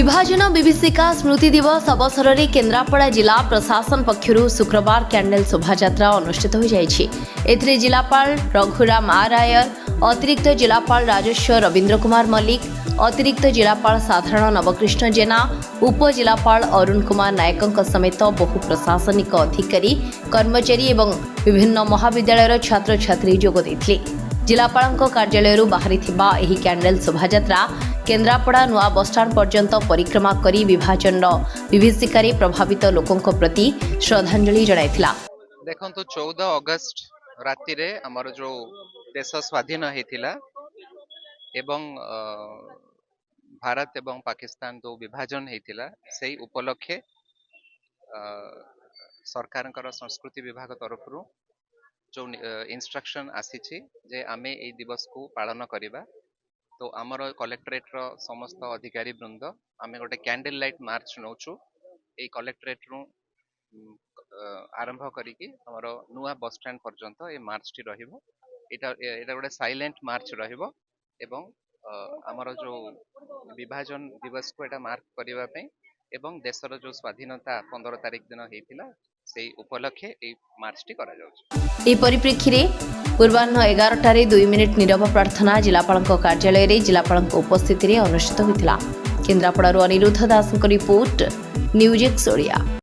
विभाजन विभीषिका स्मृति दिवस अवसर में केन्द्रापड़ा जिला प्रशासन पक्षर शुक्रवार कैंडल शोभायात्रा अनुष्ठित हो जाएगी। एथिरे जिलापाल रघुराम आर आयर, अतिरिक्त जिलापाल राजस्व रवींद्र कुमार मल्लिक, अतिरिक्त जिलापाल साधारण नवकृष्ण जेना, उपजिलापाल अरुण कुमार नायकों समेत बहु प्रशासनिक अधिकारी, कर्मचारी एवं विभिन्न महाविद्यालय छात्र छात्री जोग देथिले। जिलापाल कार्यालय बाहरी एही कैंडल शोभायात्रा केन्द्रापड़ा नुआ बसस्टाण्ड पर्यंत परिक्रमा करी विभाजन विभीषिकारी प्रभावित लोकों प्रति श्रद्धांजलि जणाइथिला। देखंतु 14 अगस्त राति रे हमर जो देश स्वाधीन हेतिला एवं भारत एवं पाकिस्तान जो विभाजन हेतिला सेही उपलक्षे सरकारकर संस्कृति विभाग तरफ जो इंस्ट्रक्शन आसीछि जे आमे एई दिवस को पालन करिबा। तो आमर कलेक्टरेट रो समस्त अधिकारी वृंद आमे गोटे कैंडल लाइट मार्च नौछु। ए कलेक्टरेट रु आरंभ करिकी हमर नुआ बस स्टैंड पर्यंत ए मार्च टी रहिबो। एटा गोटे साइलेंट मार्च रहिबो एवं आमर जो विभाजन दिवस को एटा मार्क करिबा पे एवं देशर जो स्वाधीनता 15 तारिख दिन हेतिला सेही उपलक्षे ए मार्च टी करा जाउछ। ए परिप्रेक्षी रे पूर्वाह्न 11 2 मिनिट नीरव प्रार्थना जिलापाल कार्यालय रे जिलापाल उपस्थिति रे अनुष्ठित होइतिला। केन्द्रापड़ा अनिरुद्ध दास रिपोर्ट न्यूज X Odia।